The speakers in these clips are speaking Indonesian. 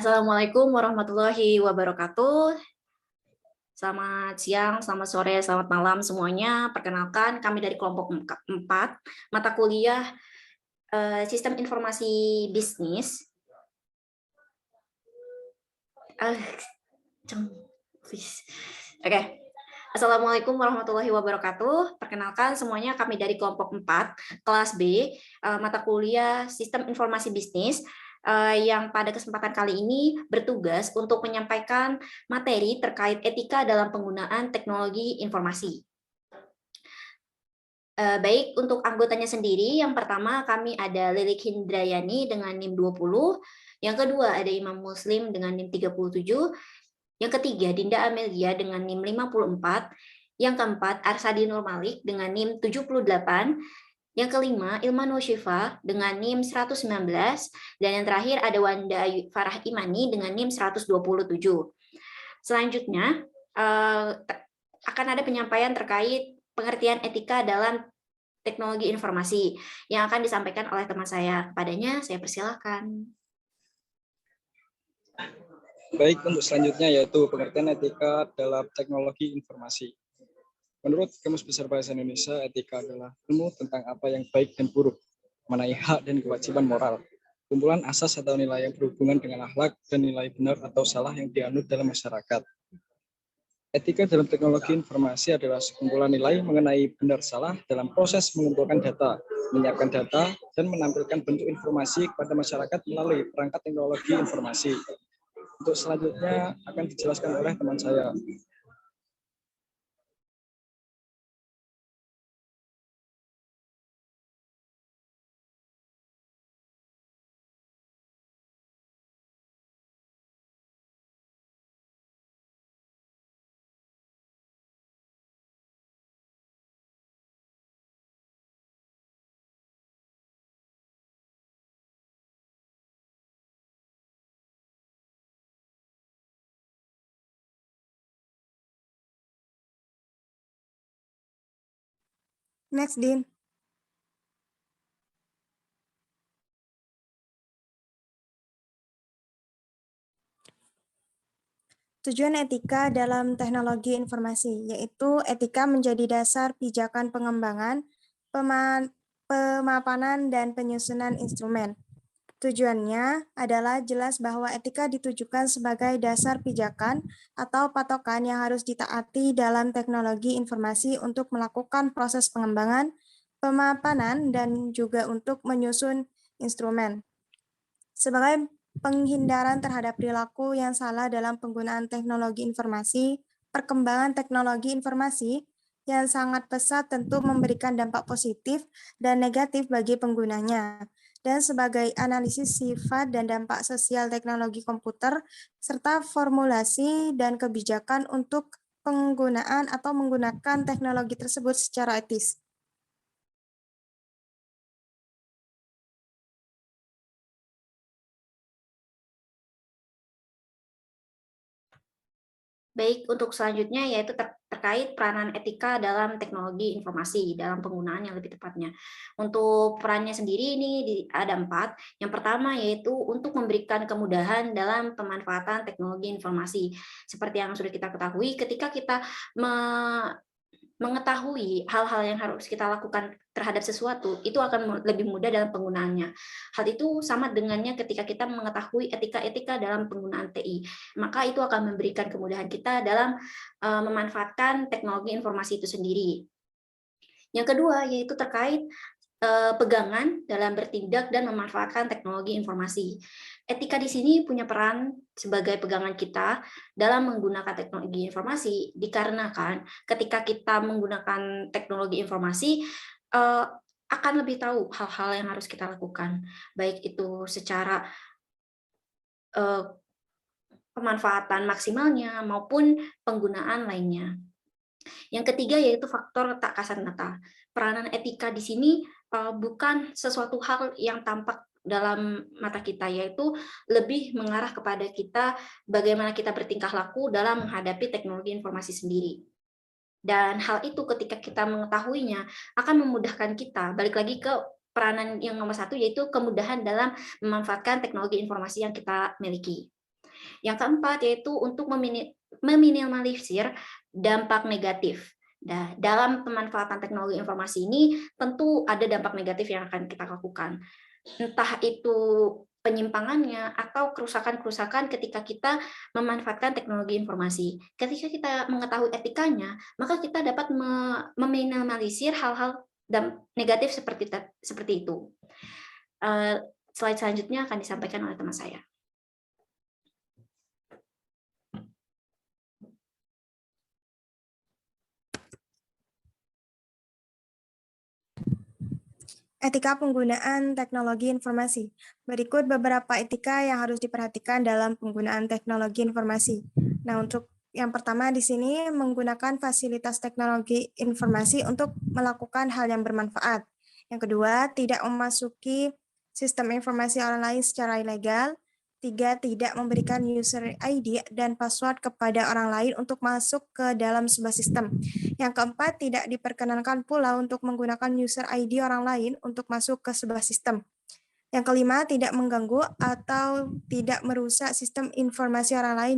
Assalamualaikum warahmatullahi wabarakatuh. Selamat siang, selamat sore, selamat malam semuanya. Perkenalkan, kami dari kelompok 4, mata kuliah Sistem Informasi Bisnis. Oke. Assalamualaikum warahmatullahi wabarakatuh. Perkenalkan semuanya, kami dari kelompok 4, kelas B, mata kuliah Sistem Informasi Bisnis, yang pada kesempatan kali ini bertugas untuk menyampaikan materi terkait etika dalam penggunaan teknologi informasi. Baik, untuk anggotanya sendiri, yang pertama kami ada Lilik Hindrayani dengan NIM 20, yang kedua ada Imam Muslim dengan NIM 37, yang ketiga Dinda Amelia dengan NIM 54, yang keempat Arsadi Nur Malik dengan NIM 78, yang kelima, Ilman Nusyifa dengan NIM 119, dan yang terakhir ada Wanda Farah Imani dengan NIM 127. Selanjutnya, akan ada penyampaian terkait pengertian etika dalam teknologi informasi yang akan disampaikan oleh teman saya. Kepadanya, saya persilakan. Baik, untuk selanjutnya yaitu pengertian etika dalam teknologi informasi. Menurut Kamus Besar Bahasa Indonesia, etika adalah ilmu tentang apa yang baik dan buruk, mengenai hak dan kewajiban moral, kumpulan asas atau nilai yang berhubungan dengan akhlak dan nilai benar atau salah yang dianut dalam masyarakat. Etika dalam teknologi informasi adalah sekumpulan nilai mengenai benar salah dalam proses mengumpulkan data, menyiapkan data, dan menampilkan bentuk informasi kepada masyarakat melalui perangkat teknologi informasi. Untuk selanjutnya akan dijelaskan oleh teman saya. Next, Din. Tujuan etika dalam teknologi informasi, yaitu etika menjadi dasar pijakan pengembangan, pemapanan, dan penyusunan instrumen. Tujuannya adalah jelas bahwa etika ditujukan sebagai dasar pijakan atau patokan yang harus ditaati dalam teknologi informasi untuk melakukan proses pengembangan, pemapanan, dan juga untuk menyusun instrumen. Sebagai penghindaran terhadap perilaku yang salah dalam penggunaan teknologi informasi, perkembangan teknologi informasi yang sangat pesat tentu memberikan dampak positif dan negatif bagi penggunanya, dan sebagai analisis sifat dan dampak sosial teknologi komputer, serta formulasi dan kebijakan untuk penggunaan atau menggunakan teknologi tersebut secara etis. Baik, untuk selanjutnya yaitu terkait peranan etika dalam teknologi informasi, dalam penggunaan yang lebih tepatnya. Untuk perannya sendiri ini ada 4. Yang pertama yaitu untuk memberikan kemudahan dalam pemanfaatan teknologi informasi. Seperti yang sudah kita ketahui, ketika kita mengetahui hal-hal yang harus kita lakukan terhadap sesuatu, itu akan lebih mudah dalam penggunaannya. Hal itu sama dengannya ketika kita mengetahui etika-etika dalam penggunaan TI, maka itu akan memberikan kemudahan kita dalam memanfaatkan teknologi informasi itu sendiri. Yang kedua yaitu terkait pegangan dalam bertindak dan memanfaatkan teknologi informasi. Etika di sini punya peran sebagai pegangan kita dalam menggunakan teknologi informasi, dikarenakan ketika kita menggunakan teknologi informasi akan lebih tahu hal-hal yang harus kita lakukan, baik itu secara pemanfaatan maksimalnya maupun penggunaan lainnya. Yang ketiga yaitu faktor tak kasat mata. Peranan etika di sini bukan sesuatu hal yang tampak dalam mata kita, yaitu lebih mengarah kepada kita bagaimana kita bertingkah laku dalam menghadapi teknologi informasi sendiri. Dan hal itu ketika kita mengetahuinya akan memudahkan kita. Balik lagi ke peranan yang nomor 1 yaitu kemudahan dalam memanfaatkan teknologi informasi yang kita miliki. Yang keempat yaitu untuk meminimalisir dampak negatif. Nah, dalam pemanfaatan teknologi informasi ini tentu ada dampak negatif yang akan kita lakukan. Entah itu penyimpangannya atau kerusakan-kerusakan ketika kita memanfaatkan teknologi informasi. Ketika kita mengetahui etikanya, maka kita dapat meminimalisir hal-hal negatif seperti itu. Slide selanjutnya akan disampaikan oleh teman saya. Etika penggunaan teknologi informasi. Berikut beberapa etika yang harus diperhatikan dalam penggunaan teknologi informasi. Nah, untuk yang pertama di sini menggunakan fasilitas teknologi informasi untuk melakukan hal yang bermanfaat. Yang kedua, tidak memasuki sistem informasi orang lain secara ilegal. Tiga, tidak memberikan user ID dan password kepada orang lain untuk masuk ke dalam sebuah sistem. Yang keempat, tidak diperkenankan pula untuk menggunakan user ID orang lain untuk masuk ke sebuah sistem. Yang kelima, tidak mengganggu atau tidak merusak sistem informasi orang lain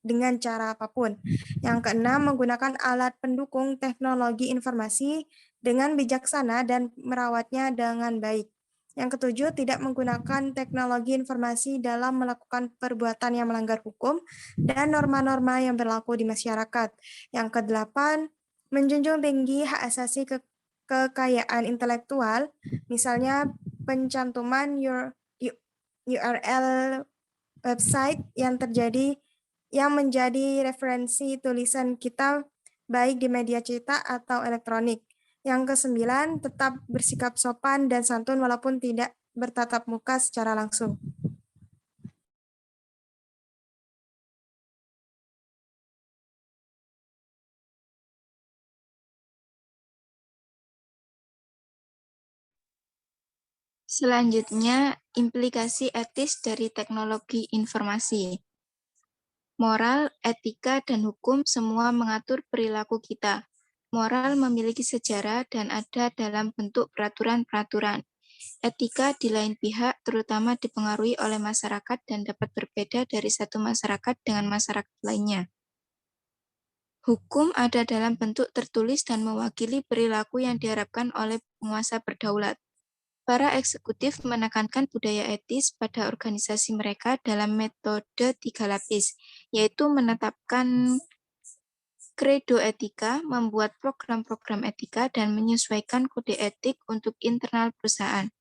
dengan cara apapun. Yang keenam, menggunakan alat pendukung teknologi informasi dengan bijaksana dan merawatnya dengan baik. Yang ketujuh, tidak menggunakan teknologi informasi dalam melakukan perbuatan yang melanggar hukum dan norma-norma yang berlaku di masyarakat. Yang kedelapan, menjunjung tinggi hak asasi kekayaan intelektual, misalnya pencantuman URL website yang menjadi referensi tulisan kita baik di media cetak atau elektronik. Yang kesembilan, tetap bersikap sopan dan santun walaupun tidak bertatap muka secara langsung. Selanjutnya, implikasi etis dari teknologi informasi. Moral, etika, dan hukum semua mengatur perilaku kita. Moral memiliki sejarah dan ada dalam bentuk peraturan-peraturan. Etika di lain pihak terutama dipengaruhi oleh masyarakat dan dapat berbeda dari satu masyarakat dengan masyarakat lainnya. Hukum ada dalam bentuk tertulis dan mewakili perilaku yang diharapkan oleh penguasa berdaulat. Para eksekutif menekankan budaya etis pada organisasi mereka dalam metode 3 lapis, yaitu menetapkan kredo etika, membuat program-program etika, dan menyesuaikan kode etik untuk internal perusahaan.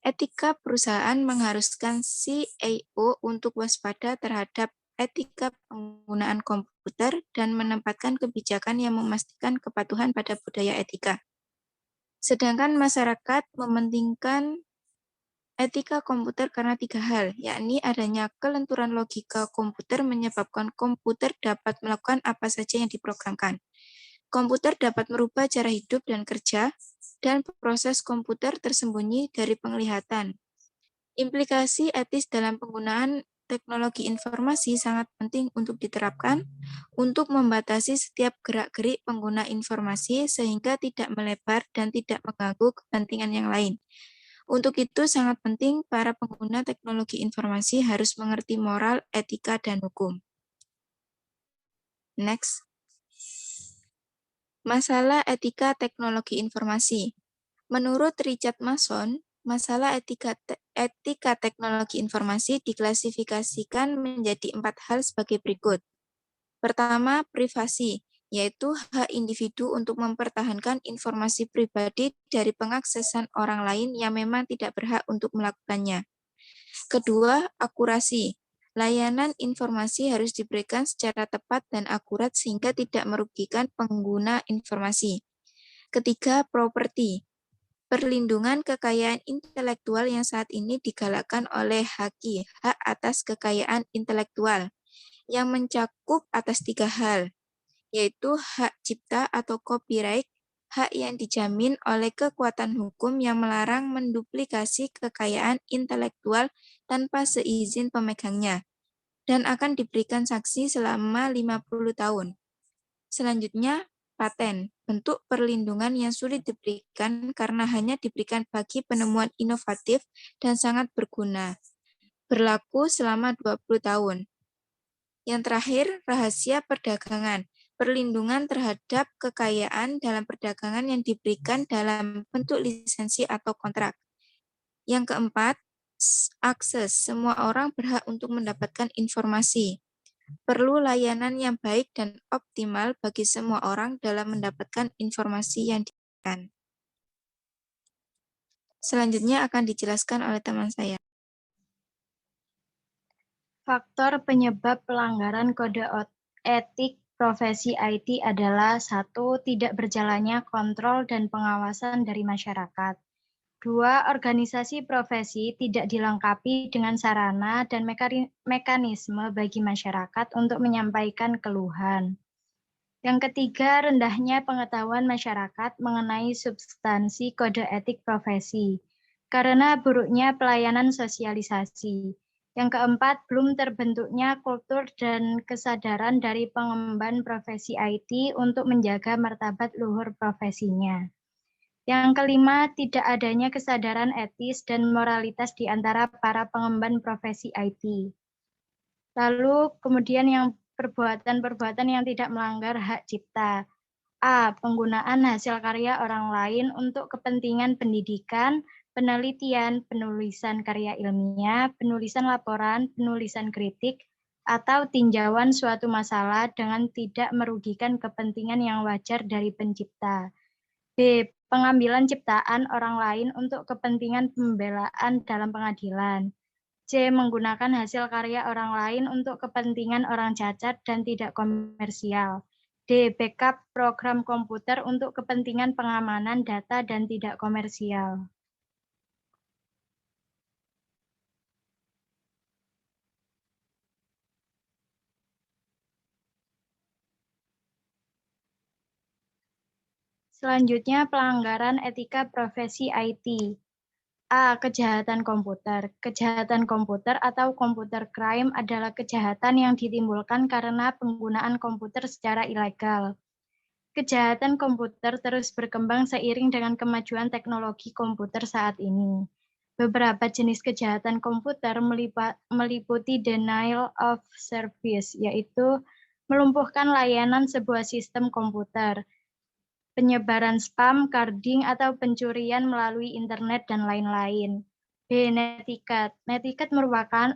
Etika perusahaan mengharuskan CIO untuk waspada terhadap etika penggunaan komputer dan menempatkan kebijakan yang memastikan kepatuhan pada budaya etika. Sedangkan masyarakat mementingkan etika komputer karena 3 hal, yakni adanya kelenturan logika komputer menyebabkan komputer dapat melakukan apa saja yang diprogramkan. Komputer dapat merubah cara hidup dan kerja, dan proses komputer tersembunyi dari penglihatan. Implikasi etis dalam penggunaan teknologi informasi sangat penting untuk diterapkan untuk membatasi setiap gerak-gerik pengguna informasi sehingga tidak melebar dan tidak mengganggu kepentingan yang lain. Untuk itu sangat penting para pengguna teknologi informasi harus mengerti moral, etika, dan hukum. Next. Masalah etika teknologi informasi. Menurut Richard Mason, masalah etika teknologi informasi diklasifikasikan menjadi 4 hal sebagai berikut. Pertama, privasi, yaitu hak individu untuk mempertahankan informasi pribadi dari pengaksesan orang lain yang memang tidak berhak untuk melakukannya. Kedua, akurasi. Layanan informasi harus diberikan secara tepat dan akurat sehingga tidak merugikan pengguna informasi. Ketiga, properti. Perlindungan kekayaan intelektual yang saat ini digalakkan oleh HAKI, hak atas kekayaan intelektual, yang mencakup atas 3 hal, yaitu hak cipta atau copyright, hak yang dijamin oleh kekuatan hukum yang melarang menduplikasi kekayaan intelektual tanpa seizin pemegangnya, dan akan diberikan sanksi selama 50 tahun. Selanjutnya, paten, bentuk perlindungan yang sulit diberikan karena hanya diberikan bagi penemuan inovatif dan sangat berguna. Berlaku selama 20 tahun. Yang terakhir, rahasia perdagangan, perlindungan terhadap kekayaan dalam perdagangan yang diberikan dalam bentuk lisensi atau kontrak. Yang keempat, akses, semua orang berhak untuk mendapatkan informasi. Perlu layanan yang baik dan optimal bagi semua orang dalam mendapatkan informasi yang diberikan. Selanjutnya akan dijelaskan oleh teman saya. Faktor penyebab pelanggaran kode etik profesi IT adalah 1. Tidak berjalannya kontrol dan pengawasan dari masyarakat. 2. Organisasi profesi tidak dilengkapi dengan sarana dan mekanisme bagi masyarakat untuk menyampaikan keluhan. Yang ketiga, rendahnya pengetahuan masyarakat mengenai substansi kode etik profesi, karena buruknya pelayanan sosialisasi. Yang keempat, belum terbentuknya kultur dan kesadaran dari pengemban profesi IT untuk menjaga martabat luhur profesinya. Yang kelima, tidak adanya kesadaran etis dan moralitas di antara para pengemban profesi IT. Lalu kemudian yang perbuatan-perbuatan yang tidak melanggar hak cipta. A. Penggunaan hasil karya orang lain untuk kepentingan pendidikan, penelitian, penulisan karya ilmiah, penulisan laporan, penulisan kritik, atau tinjauan suatu masalah dengan tidak merugikan kepentingan yang wajar dari pencipta. B. Pengambilan ciptaan orang lain untuk kepentingan pembelaan dalam pengadilan. C. Menggunakan hasil karya orang lain untuk kepentingan orang cacat dan tidak komersial. D. Backup program komputer untuk kepentingan pengamanan data dan tidak komersial. Selanjutnya, pelanggaran etika profesi IT. A. Kejahatan komputer. Kejahatan komputer atau computer crime adalah kejahatan yang ditimbulkan karena penggunaan komputer secara ilegal. Kejahatan komputer terus berkembang seiring dengan kemajuan teknologi komputer saat ini. Beberapa jenis kejahatan komputer meliputi denial of service, yaitu melumpuhkan layanan sebuah sistem komputer, penyebaran spam, carding, atau pencurian melalui internet, dan lain-lain. B. Netiquette. Netiquette merupakan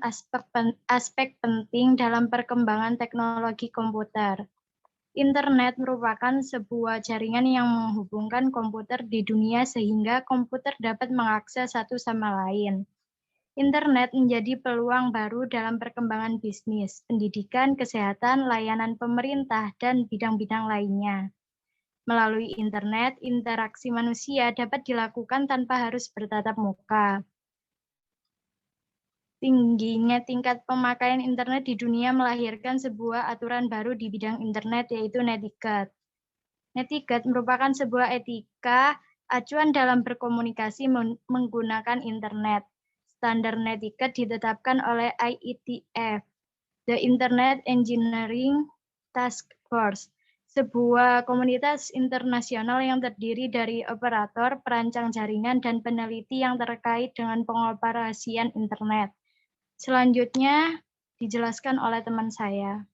aspek penting dalam perkembangan teknologi komputer. Internet merupakan sebuah jaringan yang menghubungkan komputer di dunia sehingga komputer dapat mengakses satu sama lain. Internet menjadi peluang baru dalam perkembangan bisnis, pendidikan, kesehatan, layanan pemerintah, dan bidang-bidang lainnya. Melalui internet, interaksi manusia dapat dilakukan tanpa harus bertatap muka. Tingginya tingkat pemakaian internet di dunia melahirkan sebuah aturan baru di bidang internet, yaitu netiquette. Netiquette merupakan sebuah etika acuan dalam berkomunikasi menggunakan internet. Standar netiquette ditetapkan oleh IETF, the Internet Engineering Task Force, sebuah komunitas internasional yang terdiri dari operator, perancang jaringan, dan peneliti yang terkait dengan pengoperasian internet. Selanjutnya dijelaskan oleh teman saya.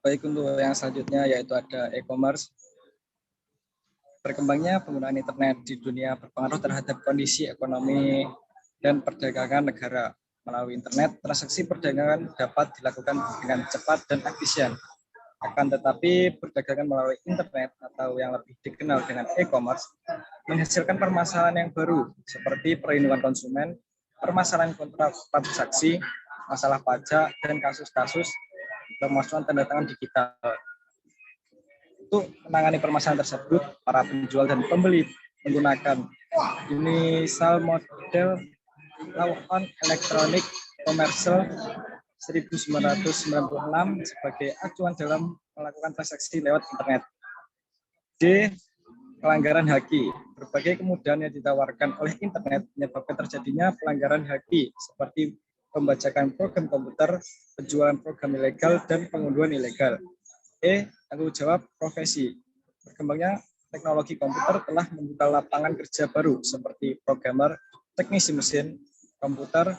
Baik, untuk yang selanjutnya yaitu ada e-commerce. Berkembangnya penggunaan internet di dunia berpengaruh terhadap kondisi ekonomi dan perdagangan negara. Melalui internet, transaksi perdagangan dapat dilakukan dengan cepat dan efisien. Akan tetapi, perdagangan melalui internet atau yang lebih dikenal dengan e-commerce menghasilkan permasalahan yang baru seperti perlindungan konsumen, permasalahan kontrak transaksi, masalah pajak, dan kasus-kasus pemalsuan tanda tangan digital. Untuk menangani permasalahan tersebut, para penjual dan pembeli menggunakan Universal Model Law on Electronic Commerce 1996 sebagai acuan dalam melakukan transaksi lewat internet. D. Pelanggaran haki. Berbagai kemudahan yang ditawarkan oleh internet menyebabkan terjadinya pelanggaran haki seperti pembajakan program komputer, penjualan program ilegal, dan pengunduhan ilegal. Tanggung jawab profesi. Berkembangnya teknologi komputer telah membuka lapangan kerja baru seperti programmer, teknisi mesin, komputer,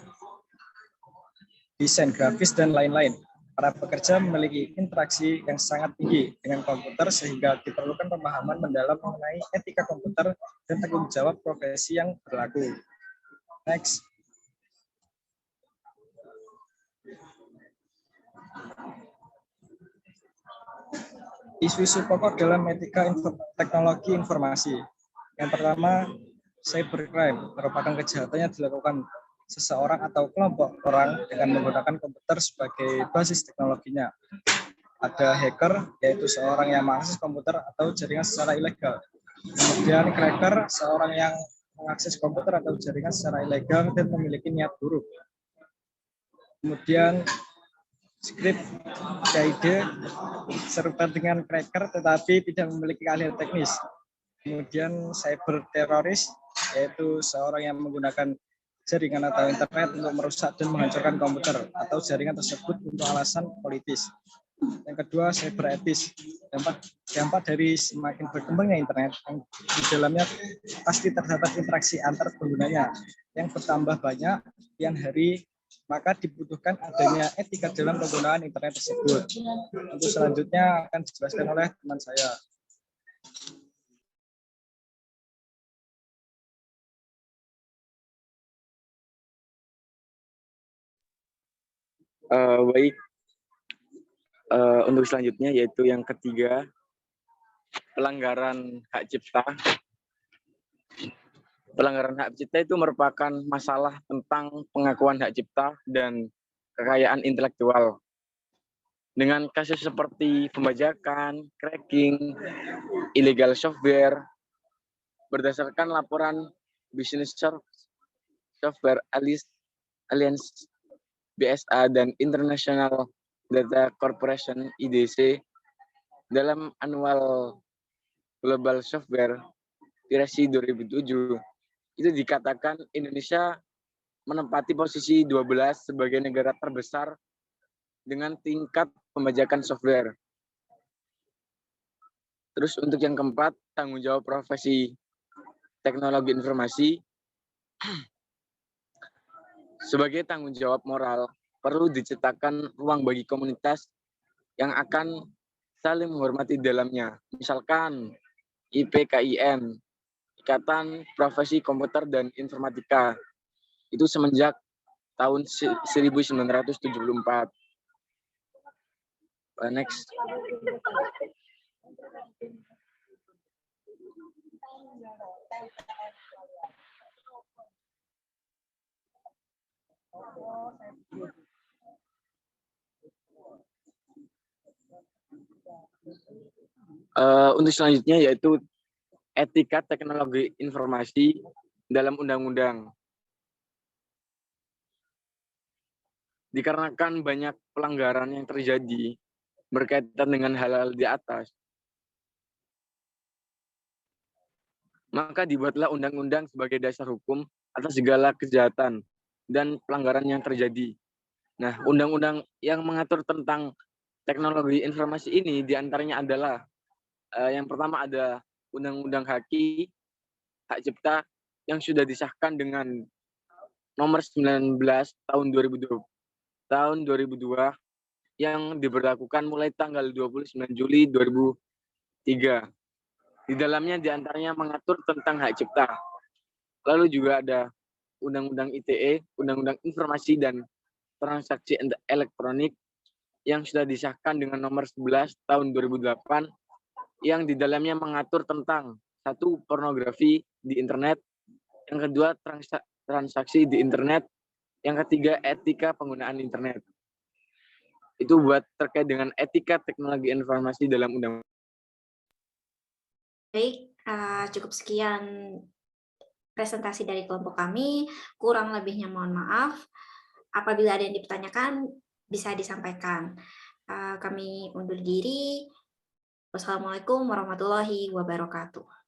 desain grafis, dan lain-lain. Para pekerja memiliki interaksi yang sangat tinggi dengan komputer sehingga diperlukan pemahaman mendalam mengenai etika komputer dan tanggung jawab profesi yang berlaku. Next. Isu-isu pokok dalam etika teknologi informasi. Yang pertama, cybercrime merupakan kejahatan yang dilakukan seseorang atau kelompok orang dengan menggunakan komputer sebagai basis teknologinya. Ada hacker, yaitu seorang yang mengakses komputer atau jaringan secara ilegal. Kemudian cracker, seorang yang mengakses komputer atau jaringan secara ilegal dan memiliki niat buruk. Kemudian script KID serupa dengan cracker tetapi tidak memiliki keahlian teknis. Kemudian cyber teroris, yaitu seorang yang menggunakan jaringan atau internet untuk merusak dan menghancurkan komputer atau jaringan tersebut untuk alasan politis. Yang kedua, cyber etis. Dampak dari semakin berkembangnya internet, yang di dalamnya pasti terdapat interaksi antar penggunanya yang bertambah banyak kian hari, maka dibutuhkan adanya etika dalam penggunaan internet tersebut. Untuk selanjutnya akan dijelaskan oleh teman saya. Baik, untuk selanjutnya yaitu yang ketiga, pelanggaran hak cipta. Pelanggaran hak cipta itu merupakan masalah tentang pengakuan hak cipta dan kekayaan intelektual. Dengan kasus seperti pembajakan, cracking, illegal software, berdasarkan laporan Business Software Alliance BSA dan International Data Corporation IDC dalam Annual Global Software Piracy 2007 itu dikatakan Indonesia menempati posisi 12 sebagai negara terbesar dengan tingkat pembajakan software. Terus untuk yang keempat, tanggung jawab profesi teknologi informasi. Sebagai tanggung jawab moral, perlu diciptakan ruang bagi komunitas yang akan saling menghormati dalamnya. Misalkan IPKIN, Ikatan Profesi Komputer dan Informatika. Itu semenjak tahun 1974. Next. Untuk selanjutnya yaitu etika teknologi informasi dalam undang-undang. Dikarenakan banyak pelanggaran yang terjadi berkaitan dengan hal-hal di atas, maka dibuatlah undang-undang sebagai dasar hukum atas segala kejahatan dan pelanggaran yang terjadi. Nah, undang-undang yang mengatur tentang teknologi informasi ini diantaranya adalah yang pertama ada Undang-Undang Hak Cipta yang sudah disahkan dengan nomor 19 tahun 2002 yang diberlakukan mulai tanggal 29 Juli 2003. Di dalamnya diantaranya mengatur tentang hak cipta. Lalu juga ada Undang-Undang ITE, Undang-Undang Informasi dan Transaksi Elektronik yang sudah disahkan dengan nomor 11 tahun 2008 yang di dalamnya mengatur tentang satu, pornografi di internet, yang kedua transaksi di internet, yang ketiga etika penggunaan internet. Itu buat terkait dengan etika teknologi informasi dalam undang-undang. Baik, cukup sekian presentasi dari kelompok kami. Kurang lebihnya mohon maaf. Apabila ada yang dipertanyakan, bisa disampaikan. Kami undur diri. Wassalamualaikum warahmatullahi wabarakatuh.